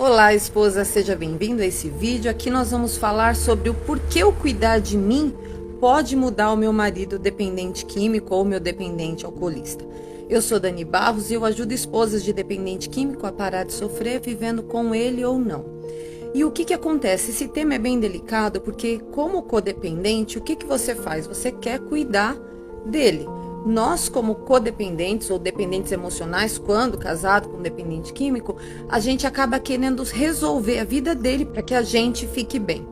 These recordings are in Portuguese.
Olá, esposa, seja bem-vindo a esse vídeo. Aqui nós vamos falar sobre o porquê o cuidar de mim pode mudar o meu marido dependente químico ou meu dependente alcoolista. Eu sou Dani Barros e eu ajudo esposas de dependente químico a parar de sofrer vivendo com ele ou não. E o que acontece? Esse tema é bem delicado porque, como codependente, o que você faz? Você quer cuidar dele. Nós, como codependentes ou dependentes emocionais, quando casado com um dependente químico, a gente acaba querendo resolver a vida dele para que a gente fique bem.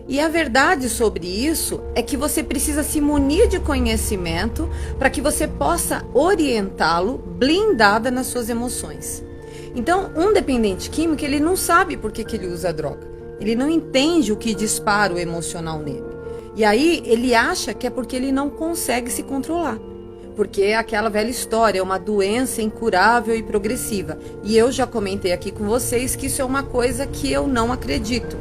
E a verdade sobre isso é que você precisa se munir de conhecimento para que você possa orientá-lo blindada nas suas emoções. Então, um dependente químico, ele não sabe por que ele usa droga. Ele não entende o que dispara o emocional nele. E aí, ele acha que é porque ele não consegue se controlar. Porque é aquela velha história, é uma doença incurável e progressiva. E eu já comentei aqui com vocês que isso é uma coisa que eu não acredito.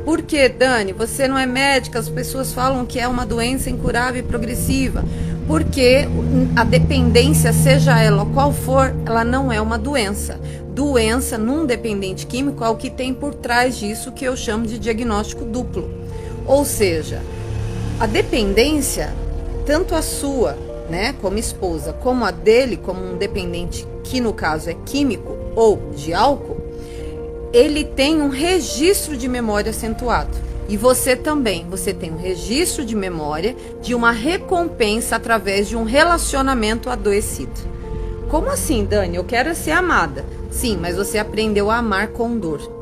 Por que, Dani? Você não é médica, as pessoas falam que é uma doença incurável e progressiva. Porque a dependência, seja ela qual for, ela não é uma doença. Doença num dependente químico é o que tem por trás disso que eu chamo de diagnóstico duplo. Ou seja, a dependência, tanto a sua, como esposa, como a dele, como um dependente que no caso é químico ou de álcool, ele tem um registro de memória acentuado. E você também, você tem um registro de memória de uma recompensa através de um relacionamento adoecido. Como assim, Dani? Eu quero ser amada. Sim, mas você aprendeu a amar com dor.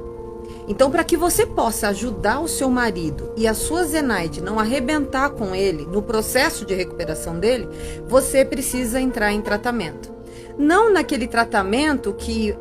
Então, para que você possa ajudar o seu marido e a sua Zenaide não arrebentar com ele no processo de recuperação dele, você precisa entrar em tratamento. Não naquele tratamento que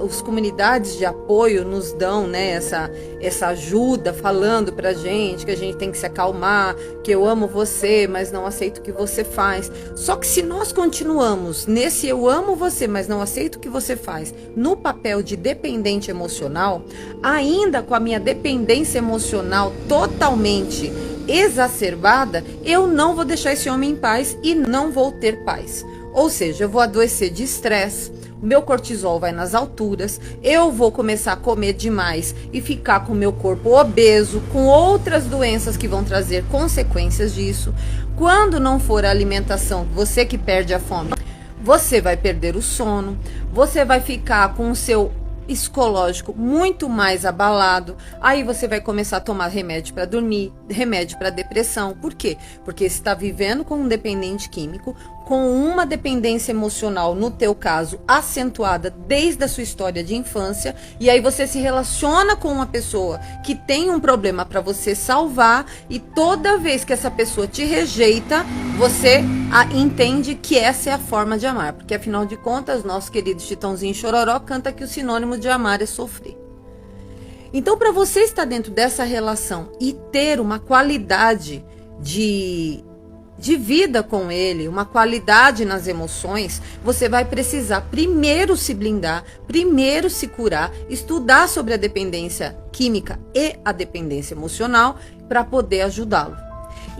as comunidades de apoio nos dão, essa ajuda, falando pra gente que a gente tem que se acalmar, que eu amo você, mas não aceito o que você faz. Só que se nós continuamos nesse eu amo você, mas não aceito o que você faz, no papel de dependente emocional, ainda com a minha dependência emocional totalmente exacerbada, eu não vou deixar esse homem em paz e não vou ter paz. Ou seja, eu vou adoecer de estresse, o meu cortisol vai nas alturas, eu vou começar a comer demais e ficar com o meu corpo obeso, com outras doenças que vão trazer consequências disso. Quando não for a alimentação, você que perde a fome, você vai perder o sono, você vai ficar com o seu psicológico muito mais abalado, aí você vai começar a tomar remédio para dormir, remédio para depressão. Por quê? Porque você está vivendo com um dependente químico, com uma dependência emocional, no teu caso, acentuada desde a sua história de infância, e aí você se relaciona com uma pessoa que tem um problema para você salvar, e toda vez que essa pessoa te rejeita, você entende que essa é a forma de amar, porque afinal de contas, nosso querido Chitãozinho Chororó canta que o sinônimo de amar é sofrer. Então, para você estar dentro dessa relação e ter uma qualidade de vida com ele, uma qualidade nas emoções, você vai precisar primeiro se blindar, primeiro se curar, estudar sobre a dependência química e a dependência emocional para poder ajudá-lo.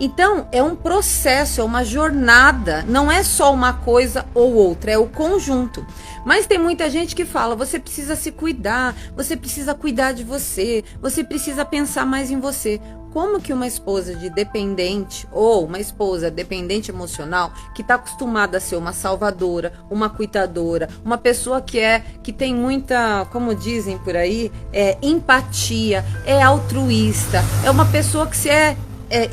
Então, é um processo, é uma jornada, não é só uma coisa ou outra, é o conjunto. Mas tem muita gente que fala, você precisa se cuidar, você precisa cuidar de você precisa pensar mais em você. Como que uma esposa de dependente ou uma esposa dependente emocional que está acostumada a ser uma salvadora, uma cuidadora, uma pessoa que tem muita, como dizem por aí, empatia, é altruísta, é uma pessoa que é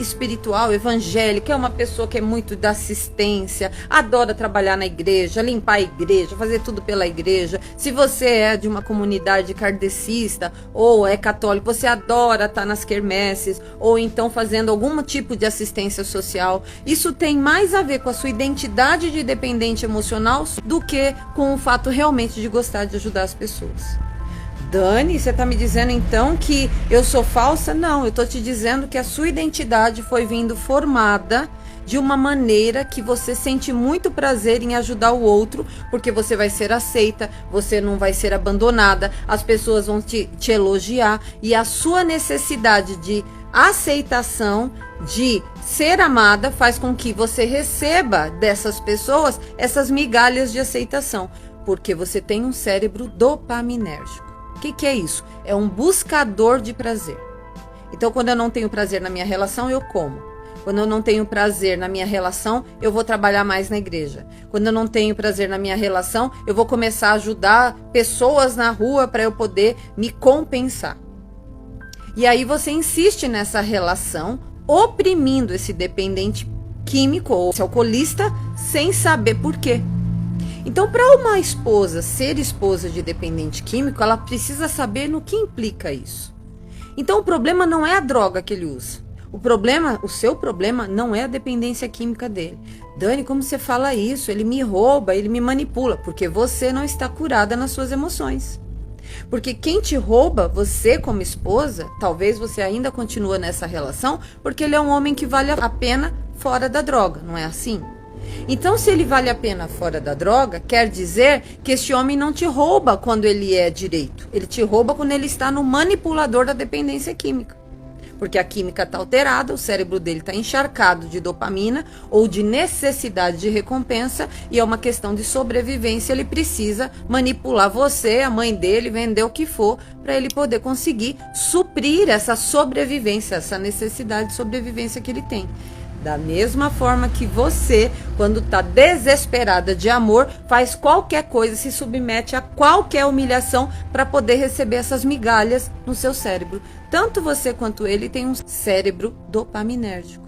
espiritual, evangélica, é uma pessoa que é muito da assistência, adora trabalhar na igreja, limpar a igreja, fazer tudo pela igreja. Se você é de uma comunidade kardecista ou é católico, você adora estar nas quermesses ou então fazendo algum tipo de assistência social. Isso tem mais a ver com a sua identidade de dependente emocional do que com o fato realmente de gostar de ajudar as pessoas. Dani, você está me dizendo então que eu sou falsa? Não, eu estou te dizendo que a sua identidade foi vindo formada de uma maneira que você sente muito prazer em ajudar o outro, porque você vai ser aceita, você não vai ser abandonada, as pessoas vão te elogiar, e a sua necessidade de aceitação, de ser amada, faz com que você receba dessas pessoas essas migalhas de aceitação, porque você tem um cérebro dopaminérgico. O que é isso? É um buscador de prazer. Então, quando eu não tenho prazer na minha relação, eu como. Quando eu não tenho prazer na minha relação, eu vou trabalhar mais na igreja. Quando eu não tenho prazer na minha relação, eu vou começar a ajudar pessoas na rua para eu poder me compensar. E aí você insiste nessa relação, oprimindo esse dependente químico ou esse alcoolista, sem saber por quê. Então, para uma esposa ser esposa de dependente químico, ela precisa saber no que implica isso. Então, o problema não é a droga que ele usa. O seu problema não é a dependência química dele. Dani, como você fala isso? Ele me rouba, ele me manipula, porque você não está curada nas suas emoções. Porque quem te rouba, você como esposa, talvez você ainda continue nessa relação, porque ele é um homem que vale a pena fora da droga, não é assim? Então, se ele vale a pena fora da droga, quer dizer que esse homem não te rouba quando ele é direito. Ele te rouba quando ele está no manipulador da dependência química. Porque a química está alterada, o cérebro dele está encharcado de dopamina ou de necessidade de recompensa e é uma questão de sobrevivência. Ele precisa manipular você, a mãe dele, vender o que for para ele poder conseguir suprir essa sobrevivência, essa necessidade de sobrevivência que ele tem. Da mesma forma que você, quando está desesperada de amor, faz qualquer coisa, se submete a qualquer humilhação para poder receber essas migalhas no seu cérebro. Tanto você quanto ele tem um cérebro dopaminérgico.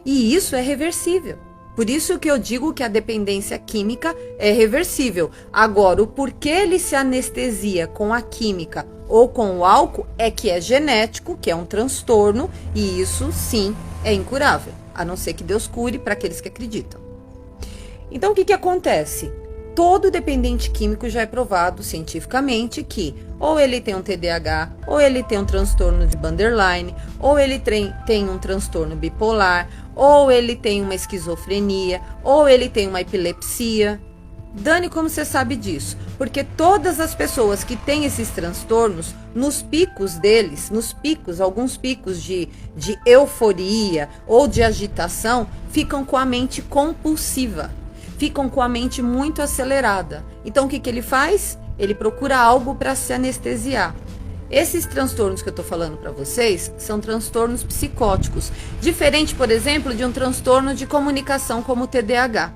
E isso é reversível. Por isso que eu digo que a dependência química é reversível. Agora, o porquê ele se anestesia com a química ou com o álcool é que é genético, que é um transtorno, e isso sim é incurável, a não ser que Deus cure para aqueles que acreditam. Então, o que acontece? Todo dependente químico já é provado cientificamente que ou ele tem um TDAH, ou ele tem um transtorno de borderline, ou ele tem um transtorno bipolar, ou ele tem uma esquizofrenia, ou ele tem uma epilepsia. Dani, como você sabe disso? Porque todas as pessoas que têm esses transtornos, nos picos deles, alguns picos de euforia ou de agitação, ficam com a mente compulsiva, ficam com a mente muito acelerada. Então, o que ele faz? Ele procura algo para se anestesiar. Esses transtornos que eu estou falando para vocês são transtornos psicóticos, diferente, por exemplo, de um transtorno de comunicação como o TDAH.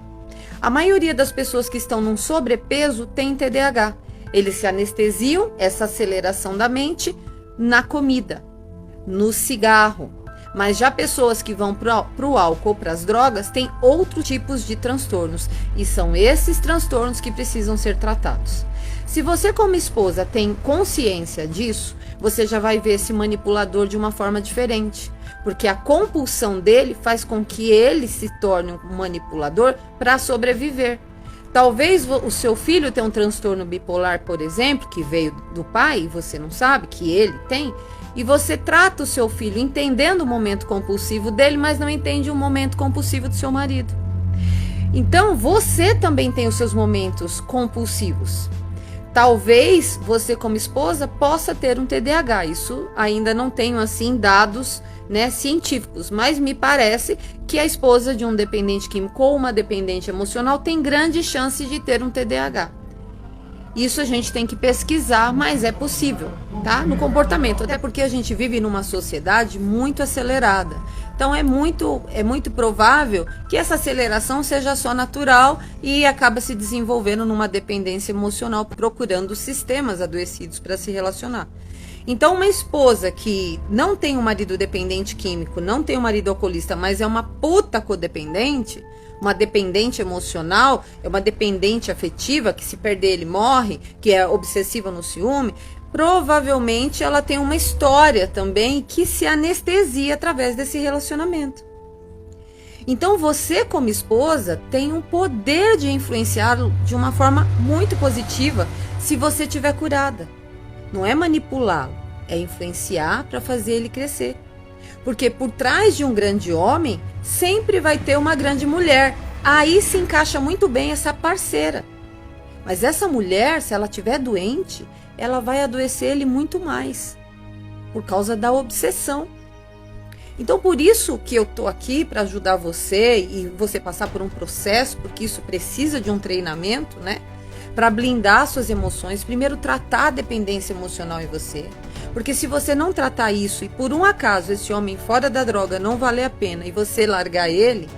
A maioria das pessoas que estão num sobrepeso tem TDAH. Eles se anestesiam, essa aceleração da mente, na comida, no cigarro. Mas já pessoas que vão para o álcool ou para as drogas têm outros tipos de transtornos. E são esses transtornos que precisam ser tratados. Se você como esposa tem consciência disso, você já vai ver esse manipulador de uma forma diferente. Porque a compulsão dele faz com que ele se torne um manipulador para sobreviver. Talvez o seu filho tenha um transtorno bipolar, por exemplo, que veio do pai, e você não sabe que ele tem, e você trata o seu filho entendendo o momento compulsivo dele, mas não entende o momento compulsivo do seu marido. Então, você também tem os seus momentos compulsivos. Talvez você como esposa possa ter um TDAH, isso ainda não tenho assim dados científicos, mas me parece que a esposa de um dependente químico ou uma dependente emocional tem grande chance de ter um TDAH. Isso a gente tem que pesquisar, mas é possível, tá? No comportamento, até porque a gente vive numa sociedade muito acelerada. Então é muito provável que essa aceleração seja só natural e acaba se desenvolvendo numa dependência emocional, procurando sistemas adoecidos para se relacionar. Então, uma esposa que não tem um marido dependente químico, não tem um marido alcoolista, mas é uma puta codependente, uma dependente emocional, é uma dependente afetiva, que se perder ele morre, que é obsessiva no ciúme, provavelmente ela tem uma história também que se anestesia através desse relacionamento. Então, você como esposa tem um poder de influenciá-lo de uma forma muito positiva se você estiver curada. Não é manipulá-lo, é influenciar para fazer ele crescer. Porque por trás de um grande homem, sempre vai ter uma grande mulher. Aí se encaixa muito bem essa parceira. Mas essa mulher, se ela estiver doente, ela vai adoecer ele muito mais. Por causa da obsessão. Então, por isso que eu estou aqui para ajudar você e você passar por um processo, porque isso precisa de um treinamento, né? para blindar suas emoções, primeiro tratar a dependência emocional em você. Porque se você não tratar isso e por um acaso esse homem fora da droga não valer a pena e você largar ele,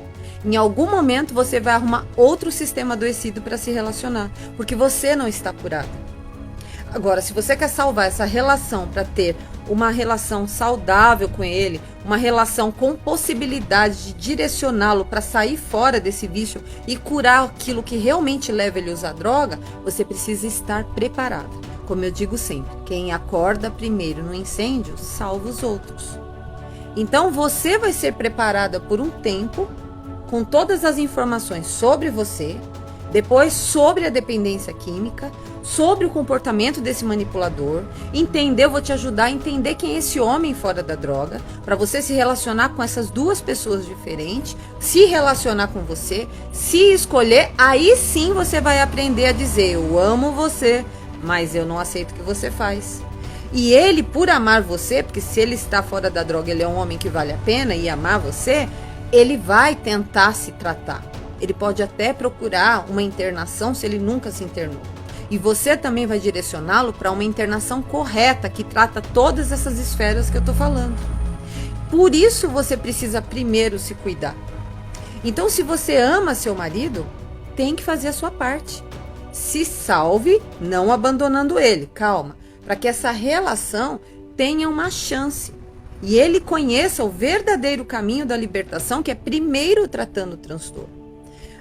em algum momento você vai arrumar outro sistema adoecido para se relacionar, porque você não está curado. Agora, se você quer salvar essa relação para ter uma relação saudável com ele, uma relação com possibilidade de direcioná-lo para sair fora desse vício e curar aquilo que realmente leva ele a usar droga, você precisa estar preparado. Como eu digo sempre, quem acorda primeiro no incêndio, salva os outros. Então você vai ser preparada por um tempo, com todas as informações sobre você, depois sobre a dependência química, sobre o comportamento desse manipulador, entender, eu vou te ajudar a entender quem é esse homem fora da droga, para você se relacionar com essas duas pessoas diferentes, se relacionar com você, se escolher, aí sim você vai aprender a dizer, eu amo você, mas eu não aceito o que você faz. E ele, por amar você, porque se ele está fora da droga, ele é um homem que vale a pena e amar você, ele vai tentar se tratar. Ele pode até procurar uma internação se ele nunca se internou. E você também vai direcioná-lo para uma internação correta, que trata todas essas esferas que eu estou falando. Por isso você precisa primeiro se cuidar. Então, se você ama seu marido, tem que fazer a sua parte. Se salve, não abandonando ele, calma, para que essa relação tenha uma chance. E ele conheça o verdadeiro caminho da libertação, que é primeiro tratando o transtorno.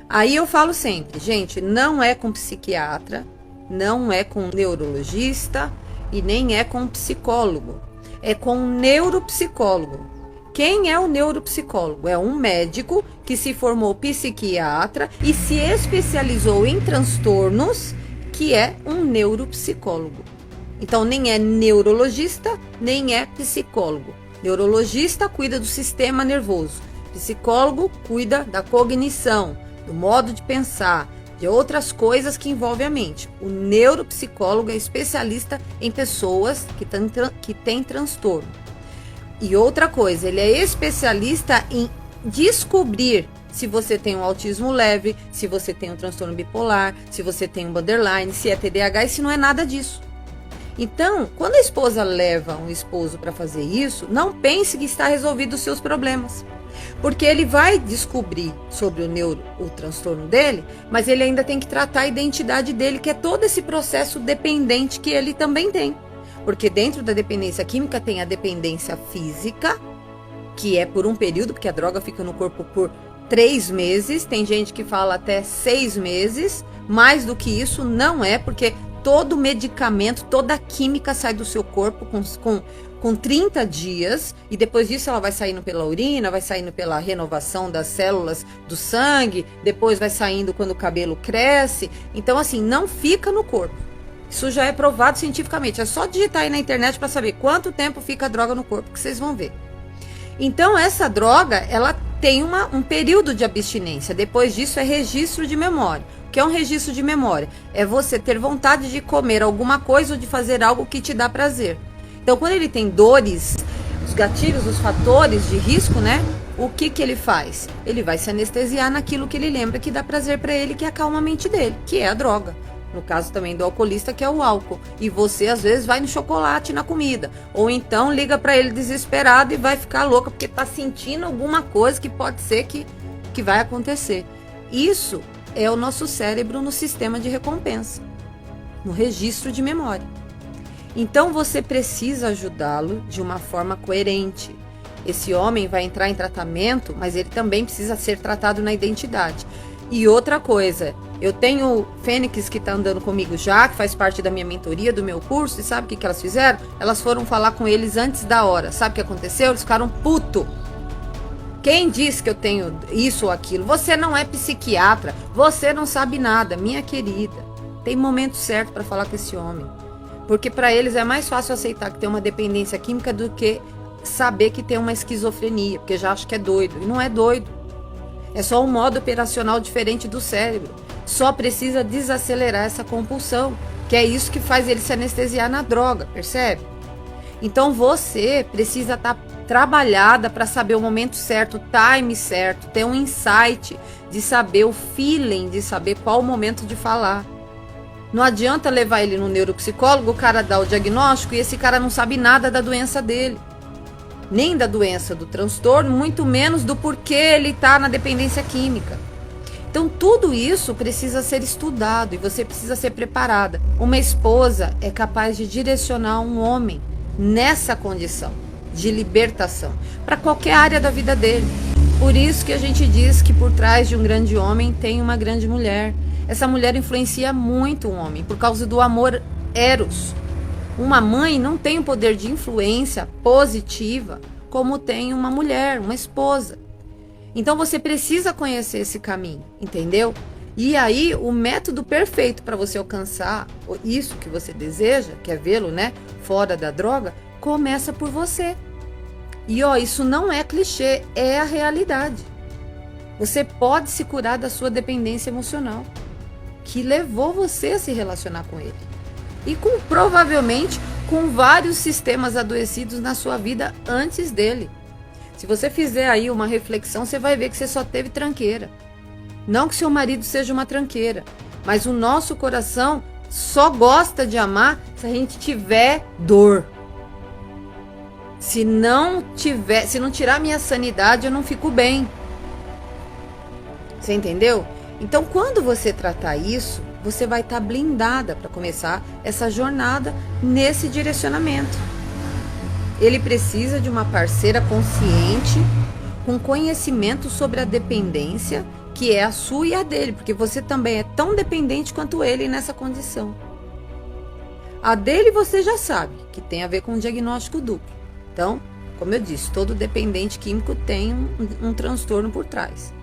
Aí eu falo sempre, gente, não é com psiquiatra, não é com neurologista e nem é com psicólogo. É com neuropsicólogo. Quem é o neuropsicólogo? É um médico que se formou psiquiatra e se especializou em transtornos, que é um neuropsicólogo. Então, nem é neurologista, nem é psicólogo. Neurologista cuida do sistema nervoso. Psicólogo cuida da cognição, do modo de pensar, de outras coisas que envolvem a mente. O neuropsicólogo é especialista em pessoas que têm transtorno. E outra coisa, ele é especialista em descobrir se você tem um autismo leve, se você tem um transtorno bipolar, se você tem um borderline, se é TDAH e se não é nada disso. Então, quando a esposa leva um esposo para fazer isso, não pense que está resolvido os seus problemas. Porque ele vai descobrir sobre o transtorno dele, mas ele ainda tem que tratar a identidade dele, que é todo esse processo dependente que ele também tem. Porque dentro da dependência química tem a dependência física, que é por um período, porque a droga fica no corpo por 3 meses, tem gente que fala até 6 meses, mais do que isso não é, porque todo medicamento, toda a química sai do seu corpo com 30 dias, e depois disso ela vai saindo pela urina, vai saindo pela renovação das células do sangue, depois vai saindo quando o cabelo cresce, então assim, não fica no corpo. Isso já é provado cientificamente, é só digitar aí na internet para saber quanto tempo fica a droga no corpo, que vocês vão ver. Então essa droga, ela tem um período de abstinência, depois disso é registro de memória. O que é um registro de memória? É você ter vontade de comer alguma coisa ou de fazer algo que te dá prazer. Então quando ele tem dores, os gatilhos, os fatores de risco, né? O que ele faz? Ele vai se anestesiar naquilo que ele lembra que dá prazer para ele, que acalma a mente dele, que é a droga. No caso também do alcoolista, que é o álcool. E você, às vezes, vai no chocolate, na comida. Ou então liga para ele desesperado e vai ficar louca porque tá sentindo alguma coisa que pode ser que vai acontecer. Isso é o nosso cérebro no sistema de recompensa, no registro de memória. Então você precisa ajudá-lo de uma forma coerente. Esse homem vai entrar em tratamento, mas ele também precisa ser tratado na identidade. E outra coisa, eu tenho Fênix que tá andando comigo já, que faz parte da minha mentoria, do meu curso, e sabe o que elas fizeram? Elas foram falar com eles antes da hora. Sabe o que aconteceu? Eles ficaram puto. Quem disse que eu tenho isso ou aquilo? Você não é psiquiatra, você não sabe nada, minha querida. Tem momento certo para falar com esse homem. Porque para eles é mais fácil aceitar que tem uma dependência química do que saber que tem uma esquizofrenia, porque já acha que é doido. E não é doido. É só um modo operacional diferente do cérebro. Só precisa desacelerar essa compulsão, que é isso que faz ele se anestesiar na droga, percebe? Então você precisa estar trabalhada para saber o momento certo, o time certo, ter um insight de saber o feeling, de saber qual o momento de falar. Não adianta levar ele no neuropsicólogo, o cara dá o diagnóstico e esse cara não sabe nada da doença dele. Nem da doença do transtorno, muito menos do porquê ele está na dependência química. Então tudo isso precisa ser estudado e você precisa ser preparada. Uma esposa é capaz de direcionar um homem nessa condição de libertação para qualquer área da vida dele. Por isso que a gente diz que por trás de um grande homem tem uma grande mulher. Essa mulher influencia muito um homem por causa do amor eros. Uma mãe não tem o poder de influência positiva como tem uma mulher, uma esposa. Então você precisa conhecer esse caminho, entendeu? E aí o método perfeito para você alcançar isso que você deseja, que é vê-lo, né, fora da droga, começa por você. E isso não é clichê, é a realidade. Você pode se curar da sua dependência emocional, que levou você a se relacionar com ele. E provavelmente com vários sistemas adoecidos na sua vida antes dele. Se você fizer aí uma reflexão, você vai ver que você só teve tranqueira. Não que seu marido seja uma tranqueira, mas o nosso coração só gosta de amar se a gente tiver dor. Se não tirar minha sanidade, eu não fico bem. Você entendeu? Então, quando você tratar isso, você vai estar blindada para começar essa jornada nesse direcionamento. Ele precisa de uma parceira consciente, com conhecimento sobre a dependência, que é a sua e a dele, porque você também é tão dependente quanto ele nessa condição. A dele você já sabe, que tem a ver com um diagnóstico duplo. Então, como eu disse, todo dependente químico tem um transtorno por trás.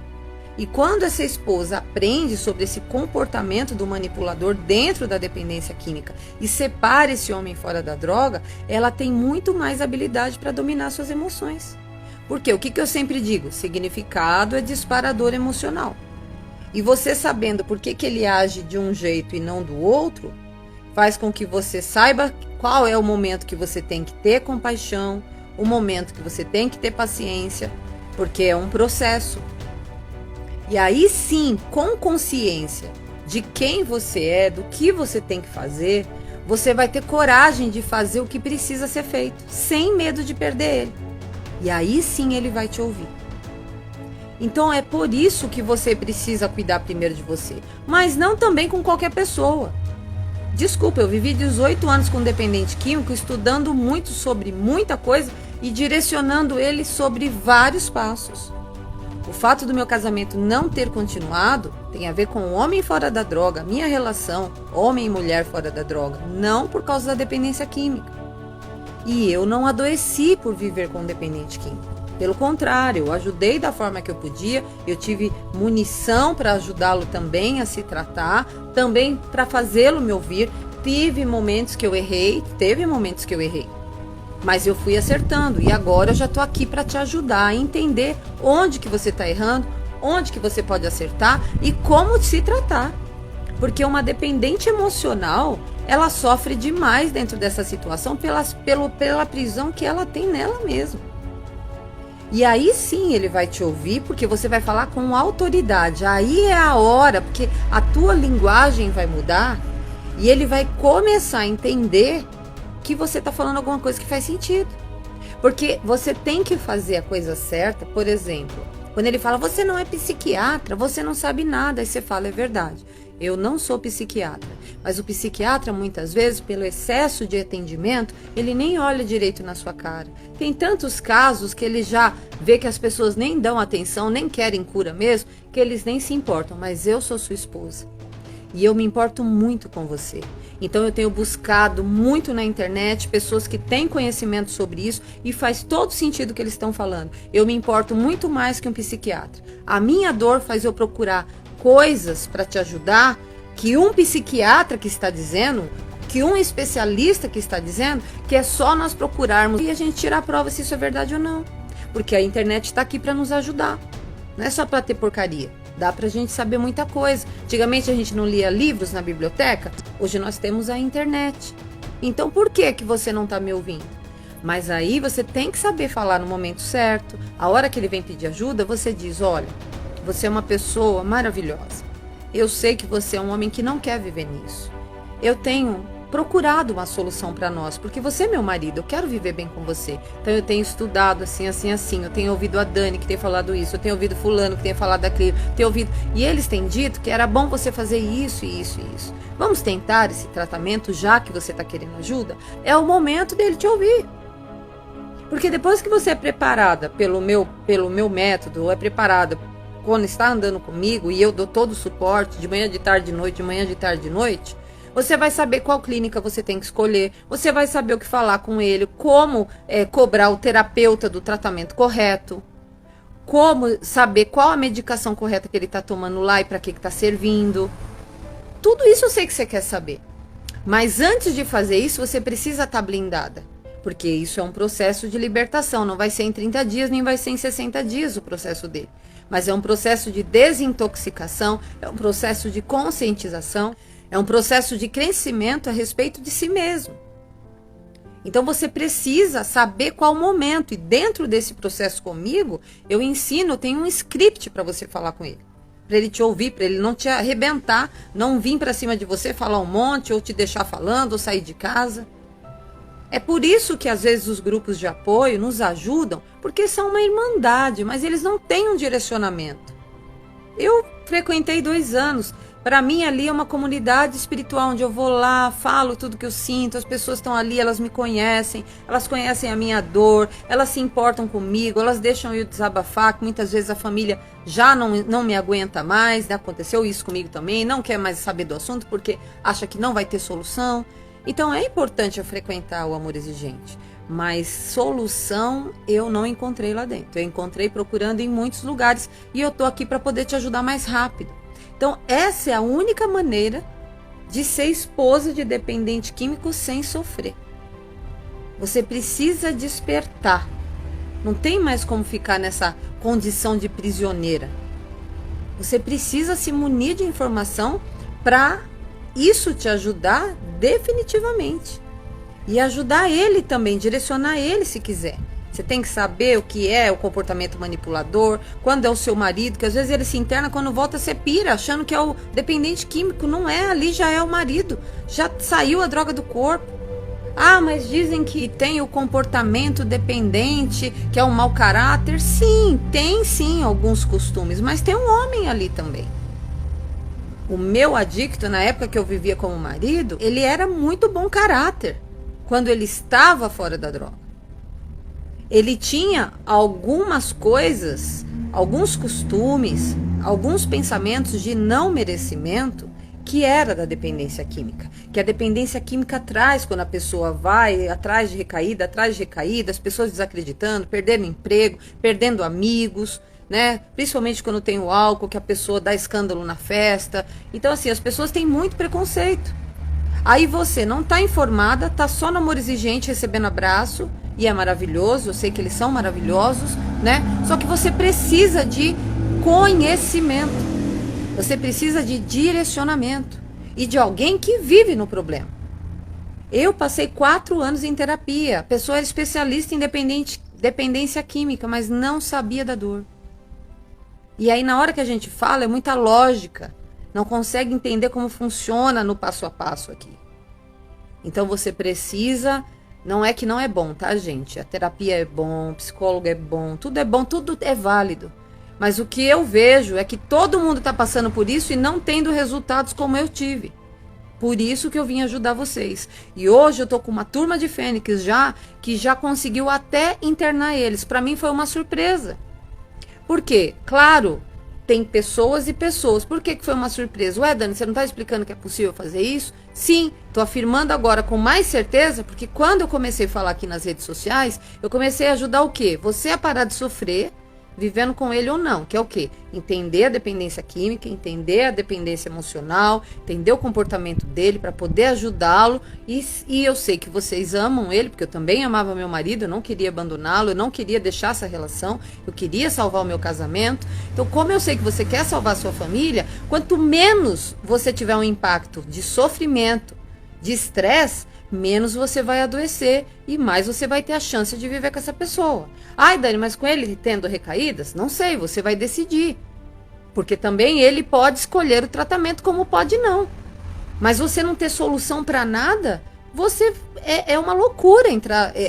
E quando essa esposa aprende sobre esse comportamento do manipulador dentro da dependência química e separa esse homem fora da droga, ela tem muito mais habilidade para dominar suas emoções. Porque o que eu sempre digo? Significado é disparador emocional. E você sabendo por que ele age de um jeito e não do outro, faz com que você saiba qual é o momento que você tem que ter compaixão, o momento que você tem que ter paciência, porque é um processo. E aí sim, com consciência de quem você é, do que você tem que fazer, você vai ter coragem de fazer o que precisa ser feito, sem medo de perder ele. E aí sim ele vai te ouvir. Então é por isso que você precisa cuidar primeiro de você, mas não também com qualquer pessoa. Desculpa, eu vivi 18 anos com dependente químico, estudando muito sobre muita coisa e direcionando ele sobre vários passos. O fato do meu casamento não ter continuado tem a ver com o homem fora da droga, minha relação homem e mulher fora da droga, não por causa da dependência química. E eu não adoeci por viver com um dependente químico. Pelo contrário, eu ajudei da forma que eu podia, eu tive munição para ajudá-lo também a se tratar, também para fazê-lo me ouvir. Teve momentos que eu errei, mas eu fui acertando e agora eu já estou aqui para te ajudar a entender onde que você está errando, onde que você pode acertar e como se tratar. Porque uma dependente emocional, ela sofre demais dentro dessa situação pela prisão que ela tem nela mesma. E aí sim ele vai te ouvir, porque você vai falar com autoridade. Aí é a hora, porque a tua linguagem vai mudar e ele vai começar a entender que você está falando alguma coisa que faz sentido. Porque você tem que fazer a coisa certa. Por exemplo, quando ele fala, você não é psiquiatra, você não sabe nada, aí você fala, é verdade, eu não sou psiquiatra. Mas o psiquiatra, muitas vezes, pelo excesso de atendimento, ele nem olha direito na sua cara. Tem tantos casos que ele já vê que as pessoas nem dão atenção, nem querem cura mesmo, que eles nem se importam. Mas eu sou sua esposa e eu me importo muito com você. Então eu tenho buscado muito na internet pessoas que têm conhecimento sobre isso e faz todo sentido o que eles estão falando. Eu me importo muito mais que um psiquiatra. A minha dor faz eu procurar coisas para te ajudar que um psiquiatra que está dizendo, que um especialista que está dizendo, que é só nós procurarmos e a gente tirar a prova se isso é verdade ou não. Porque a internet está aqui para nos ajudar. Não é só para ter porcaria. Dá pra gente saber muita coisa. Antigamente a gente não lia livros na biblioteca, hoje nós temos a internet. Então por que você não tá me ouvindo? Mas aí você tem que saber falar no momento certo. A hora que ele vem pedir ajuda, você diz, olha, você é uma pessoa maravilhosa. Eu sei que você é um homem que não quer viver nisso. eu tenho procurado uma solução para nós, porque você é meu marido, eu quero viver bem com você. Então eu tenho estudado assim, eu tenho ouvido a Dani que tem falado isso, eu tenho ouvido fulano que tem falado daquilo, e eles têm dito que era bom você fazer isso e isso e isso. Vamos tentar esse tratamento, já que você está querendo ajuda? É o momento dele te ouvir. Porque depois que você é preparada pelo meu método, ou é preparada quando está andando comigo, e eu dou todo o suporte, de manhã, de tarde, de noite, de manhã, de tarde, de noite, você vai saber qual clínica você tem que escolher, você vai saber o que falar com ele, como cobrar o terapeuta do tratamento correto, como saber qual a medicação correta que ele está tomando lá e para que está servindo. Tudo isso eu sei que você quer saber. Mas antes de fazer isso, você precisa estar blindada. Porque isso é um processo de libertação. Não vai ser em 30 dias, nem vai ser em 60 dias o processo dele. Mas é um processo de desintoxicação, é um processo de conscientização, é um processo de crescimento a respeito de si mesmo. Então você precisa saber qual o momento. E dentro desse processo comigo, eu ensino, eu tenho um script para você falar com ele. Para ele te ouvir, para ele não te arrebentar, não vir para cima de você, falar um monte, ou te deixar falando, ou sair de casa. É por isso que às vezes os grupos de apoio nos ajudam, porque são uma irmandade, mas eles não têm um direcionamento. Eu frequentei 2 anos. Para mim ali é uma comunidade espiritual, onde eu vou lá, falo tudo que eu sinto, as pessoas estão ali, elas me conhecem, elas conhecem a minha dor, elas se importam comigo, elas deixam eu desabafar, que muitas vezes a família já não me aguenta mais, né? Aconteceu isso comigo também, não quer mais saber do assunto porque acha que não vai ter solução. Então é importante eu frequentar o Amor Exigente, mas solução eu não encontrei lá dentro, eu encontrei procurando em muitos lugares e eu tô aqui para poder te ajudar mais rápido. Então, essa é a única maneira de ser esposa de dependente químico sem sofrer. Você precisa despertar. Não tem mais como ficar nessa condição de prisioneira. Você precisa se munir de informação para isso te ajudar definitivamente. E ajudar ele também, direcionar ele se quiser. Você tem que saber o que é o comportamento manipulador, quando é o seu marido, que às vezes ele se interna, quando volta você pira, achando que é o dependente químico. Não é, ali já é o marido, já saiu a droga do corpo. Ah, mas dizem que tem o comportamento dependente, que é um mau caráter. Sim, tem sim alguns costumes, mas tem um homem ali também. O meu adicto, na época que eu vivia como marido, ele era muito bom caráter, quando ele estava fora da droga. Ele tinha algumas coisas, alguns costumes, alguns pensamentos de não merecimento que era da dependência química. Que a dependência química traz quando a pessoa vai atrás de recaída, as pessoas desacreditando, perdendo emprego, perdendo amigos, né? Principalmente quando tem o álcool, que a pessoa dá escândalo na festa. Então, assim, as pessoas têm muito preconceito. Aí você não está informada, está só no Amor Exigente recebendo abraço, e é maravilhoso, eu sei que eles são maravilhosos, né? Só que você precisa de conhecimento, você precisa de direcionamento e de alguém que vive no problema. Eu passei 4 anos em terapia, a pessoa era especialista em dependência química, mas não sabia da dor. E aí na hora que a gente fala é muita lógica, não consegue entender como funciona no passo a passo aqui. Então você precisa... Não é que não é bom, tá, gente? A terapia é bom, o psicólogo é bom, tudo é válido. Mas o que eu vejo é que todo mundo está passando por isso e não tendo resultados como eu tive. Por isso que eu vim ajudar vocês. E hoje eu tô com uma turma de fênix que já conseguiu até internar eles. Para mim foi uma surpresa. Por quê? Claro, tem pessoas e pessoas. Por que foi uma surpresa? Ué, Dani, você não está explicando que é possível fazer isso? Sim, estou afirmando agora com mais certeza, porque quando eu comecei a falar aqui nas redes sociais, eu comecei a ajudar o quê? Você a parar de sofrer, vivendo com ele ou não, que é o quê? Entender a dependência química, entender a dependência emocional, entender o comportamento dele para poder ajudá-lo. E eu sei que vocês amam ele, porque eu também amava meu marido, eu não queria abandoná-lo, eu não queria deixar essa relação, eu queria salvar o meu casamento. Então, como eu sei que você quer salvar a sua família, quanto menos você tiver um impacto de sofrimento, de estresse, menos você vai adoecer e mais você vai ter a chance de viver com essa pessoa. Ai, Dani, mas com ele tendo recaídas? Não sei, você vai decidir. Porque também ele pode escolher o tratamento como pode não. Mas você não ter solução para nada, você é uma loucura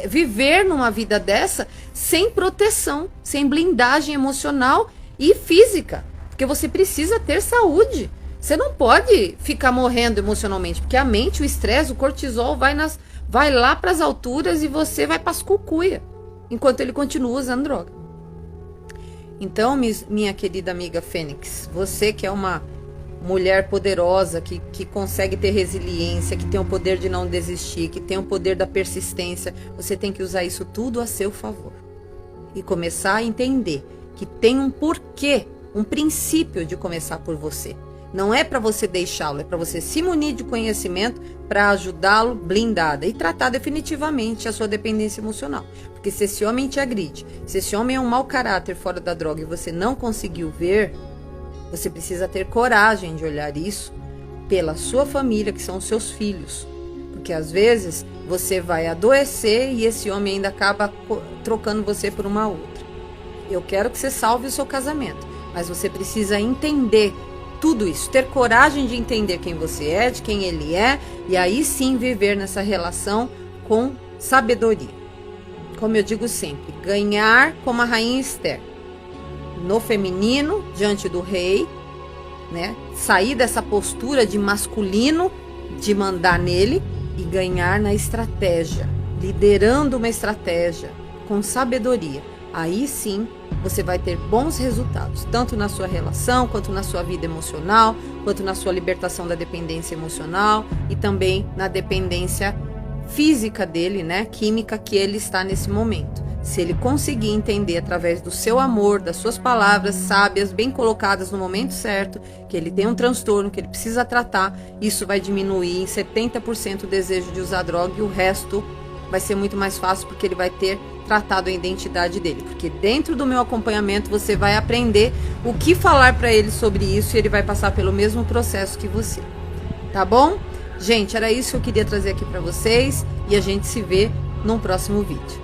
viver numa vida dessa sem proteção, sem blindagem emocional e física. Porque você precisa ter saúde. Você não pode ficar morrendo emocionalmente, porque a mente, o estresse, o cortisol vai lá para as alturas e você vai para as cucuia, enquanto ele continua usando droga. Então, minha querida amiga Fênix, você que é uma mulher poderosa, que consegue ter resiliência, que tem o poder de não desistir, que tem o poder da persistência, você tem que usar isso tudo a seu favor. E começar a entender que tem um porquê, um princípio de começar por você. Não é para você deixá-lo, é para você se munir de conhecimento para ajudá-lo blindada e tratar definitivamente a sua dependência emocional. Porque se esse homem te agride, se esse homem é um mau caráter fora da droga e você não conseguiu ver, você precisa ter coragem de olhar isso pela sua família, que são os seus filhos. Porque às vezes você vai adoecer e esse homem ainda acaba trocando você por uma outra. Eu quero que você salve o seu casamento, mas você precisa entender tudo isso, ter coragem de entender quem você é, de quem ele é, e aí sim viver nessa relação com sabedoria. Como eu digo sempre, ganhar como a rainha Esther, no feminino, diante do rei, né? Sair dessa postura de masculino, de mandar nele, e ganhar na estratégia, liderando uma estratégia com sabedoria. Aí sim você vai ter bons resultados, tanto na sua relação, quanto na sua vida emocional, quanto na sua libertação da dependência emocional e também na dependência física dele, né, química que ele está nesse momento. Se ele conseguir entender através do seu amor, das suas palavras sábias, bem colocadas no momento certo, que ele tem um transtorno, que ele precisa tratar, isso vai diminuir em 70% o desejo de usar droga e o resto vai ser muito mais fácil porque ele vai ter tratado a identidade dele. Porque dentro do meu acompanhamento você vai aprender o que falar para ele sobre isso e ele vai passar pelo mesmo processo que você. Tá bom? Gente, era isso que eu queria trazer aqui para vocês e a gente se vê num próximo vídeo.